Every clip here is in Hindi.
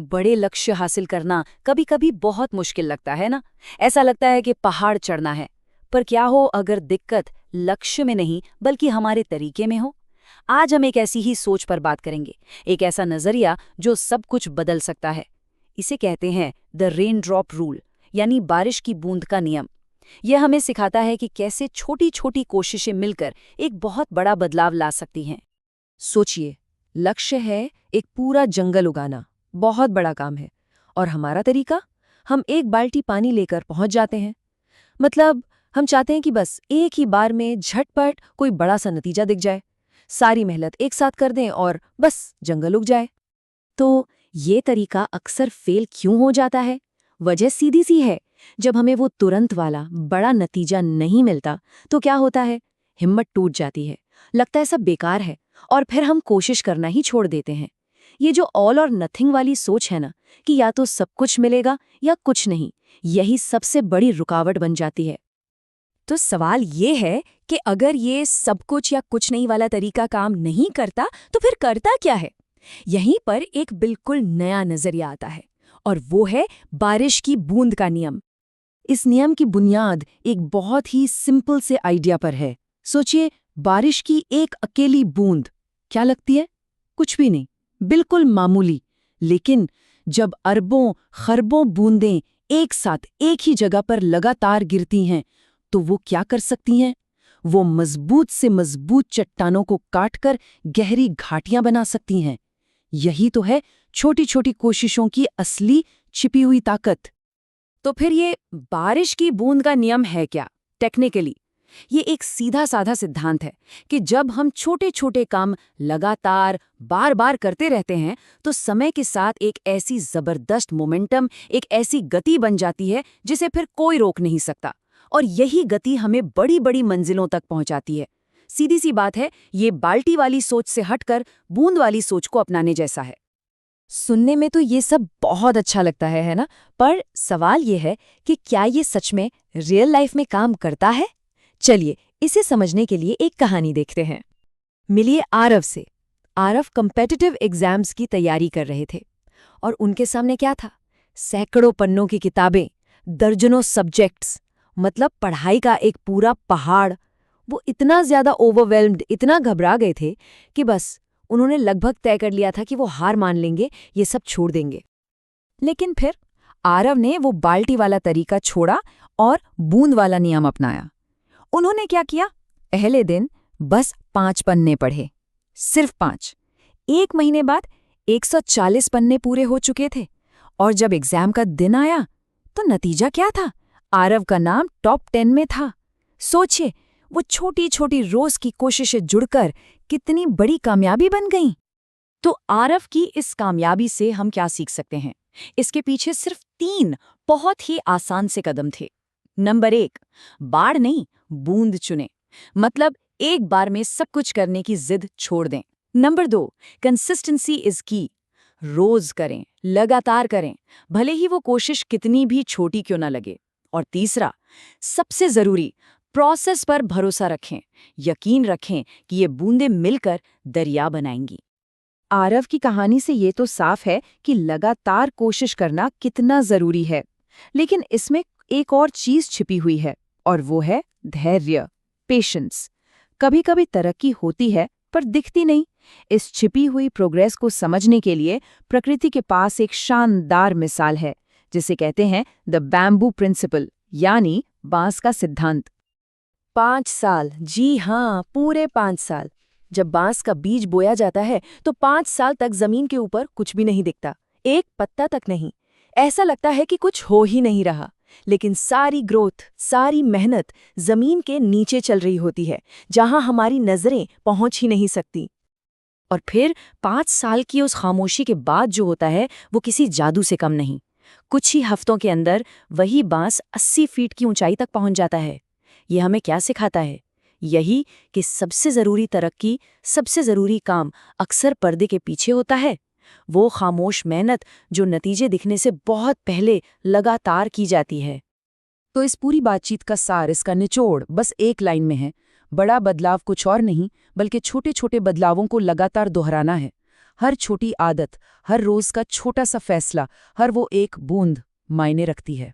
बड़े लक्ष्य हासिल करना कभी कभी बहुत मुश्किल लगता है ना। ऐसा लगता है कि पहाड़ चढ़ना है। पर क्या हो अगर दिक्कत लक्ष्य में नहीं बल्कि हमारे तरीके में हो। आज हम एक ऐसी ही सोच पर बात करेंगे, एक ऐसा नजरिया जो सब कुछ बदल सकता है। इसे कहते हैं द रेन ड्रॉप रूल, यानी बारिश की बूंद का नियम। यह हमें सिखाता है कि कैसे छोटी छोटी कोशिशें मिलकर एक बहुत बड़ा बदलाव ला सकती हैं। सोचिए, लक्ष्य है एक पूरा जंगल उगाना, बहुत बड़ा काम है। और हमारा तरीका, हम एक बाल्टी पानी लेकर पहुंच जाते हैं। मतलब हम चाहते हैं कि बस एक ही बार में झटपट कोई बड़ा सा नतीजा दिख जाए, सारी मेहनत एक साथ कर दें और बस जंगल उग जाए। तो ये तरीका अक्सर फेल क्यों हो जाता है? वजह सीधी सी है, जब हमें वो तुरंत वाला बड़ा नतीजा नहीं मिलता तो क्या होता है, हिम्मत टूट जाती है, लगता है सब बेकार है और फिर हम कोशिश करना ही छोड़ देते हैं। ये जो ऑल और नथिंग वाली सोच है ना, कि या तो सब कुछ मिलेगा या कुछ नहीं, यही सबसे बड़ी रुकावट बन जाती है। तो सवाल ये है कि अगर ये सब कुछ या कुछ नहीं वाला तरीका काम नहीं करता तो फिर करता क्या है? यहीं पर एक बिल्कुल नया नजरिया आता है, और वो है बारिश की बूंद का नियम। इस नियम की बुनियाद एक बहुत ही सिंपल से आइडिया पर है। सोचिए, बारिश की एक अकेली बूंद क्या लगती है? कुछ भी नहीं, बिल्कुल मामूली। लेकिन जब अरबों खरबों बूंदें एक साथ एक ही जगह पर लगातार गिरती हैं, तो वो क्या कर सकती हैं? वो मजबूत से मजबूत चट्टानों को काटकर गहरी घाटियां बना सकती हैं। यही तो है छोटी छोटी कोशिशों की असली छिपी हुई ताकत। तो फिर ये बारिश की बूंद का नियम है क्या? टेक्निकली ये एक सीधा साधा सिद्धांत है कि जब हम छोटे छोटे काम लगातार बार बार करते रहते हैं तो समय के साथ एक ऐसी जबरदस्त मोमेंटम, एक ऐसी गति बन जाती है जिसे फिर कोई रोक नहीं सकता। और यही गति हमें बड़ी बड़ी मंजिलों तक पहुंचाती है। सीधी सी बात है, ये बाल्टी वाली सोच से हटकर बूंद वाली सोच को अपनाने जैसा है। सुनने में तो ये सब बहुत अच्छा लगता है ना? पर सवाल ये है कि क्या ये सच में रियल लाइफ में काम करता है? चलिए इसे समझने के लिए एक कहानी देखते हैं। मिलिए आरव से। आरव कॉम्पिटिटिव एग्जाम्स की तैयारी कर रहे थे और उनके सामने क्या था? सैकड़ों पन्नों की किताबें, दर्जनों सब्जेक्ट्स, मतलब पढ़ाई का एक पूरा पहाड़। वो इतना ज्यादा ओवरवेल्म्ड, इतना घबरा गए थे कि बस उन्होंने लगभग तय कर लिया था कि वो हार मान लेंगे, ये सब छोड़ देंगे। लेकिन फिर आरव ने वो बाल्टी वाला तरीका छोड़ा और बूंद वाला नियम अपनाया। उन्होंने क्या किया? पहले दिन बस 5 पन्ने पढ़े, सिर्फ 5। 1 महीने बाद 140 पन्ने पूरे हो चुके थे, और जब एग्जाम का दिन आया तो नतीजा क्या था? आरव का नाम टॉप 10 में था। सोचिए, वो छोटी छोटी रोज की कोशिशें जुड़कर कितनी बड़ी कामयाबी बन गईं। तो आरव की इस कामयाबी से हम क्या सीख सकते हैं? इसके पीछे सिर्फ 3 बहुत ही आसान से कदम थे। नंबर 1, बाढ़ नहीं, बूंद चुने। मतलब एक बार में सब कुछ करने की जिद छोड़ दें। नंबर 2, कंसिस्टेंसी इज की। रोज करें, लगातार करें, भले ही वो कोशिश कितनी भी छोटी क्यों ना लगे। और तीसरा, सबसे जरूरी, प्रोसेस पर भरोसा रखें। यकीन रखें कि ये बूंदें मिलकर दरिया बनाएंगी। आरव की कहानी से ये तो साफ है कि लगातार कोशिश करना कितना जरूरी है। लेकिन इसमें एक और चीज छिपी हुई है, और वो है धैर्य, पेशेंस। कभी कभी तरक्की होती है पर दिखती नहीं। इस छिपी हुई प्रोग्रेस को समझने के लिए प्रकृति के पास एक शानदार मिसाल है, जिसे कहते हैं द बैम्बू प्रिंसिपल, यानी बांस का सिद्धांत। 5 साल, जी हाँ, पूरे 5 साल। जब बांस का बीज बोया जाता है तो 5 साल तक जमीन के ऊपर कुछ भी नहीं दिखता, एक पत्ता तक नहीं। ऐसा लगता है कि कुछ हो ही नहीं रहा। लेकिन सारी ग्रोथ, सारी मेहनत जमीन के नीचे चल रही होती है, जहां हमारी नजरें पहुंच ही नहीं सकती। और फिर 5 साल की उस खामोशी के बाद जो होता है वो किसी जादू से कम नहीं। कुछ ही हफ्तों के अंदर वही बांस 80 फीट की ऊंचाई तक पहुंच जाता है। ये हमें क्या सिखाता है? यही कि सबसे जरूरी तरक्की, सबसे जरूरी काम अक्सर पर्दे के पीछे होता है। वो खामोश मेहनत जो नतीजे दिखने से बहुत पहले लगातार की जाती है। तो इस पूरी बातचीत का सार, इसका निचोड़ बस एक लाइन में है। बड़ा बदलाव कुछ और नहीं बल्कि छोटे छोटे बदलावों को लगातार दोहराना है। हर छोटी आदत, हर रोज का छोटा सा फैसला, हर वो एक बूंद मायने रखती है।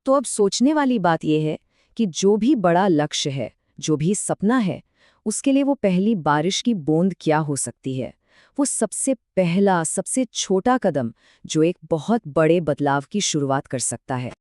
तो अब सोचने वाली बात यह है कि जो भी बड़ा लक्ष्य है, जो भी सपना है, उसके लिए वो पहली बारिश की बूंद क्या हो सकती है? वो सबसे पहला, सबसे छोटा कदम जो एक बहुत बड़े बदलाव की शुरुआत कर सकता है।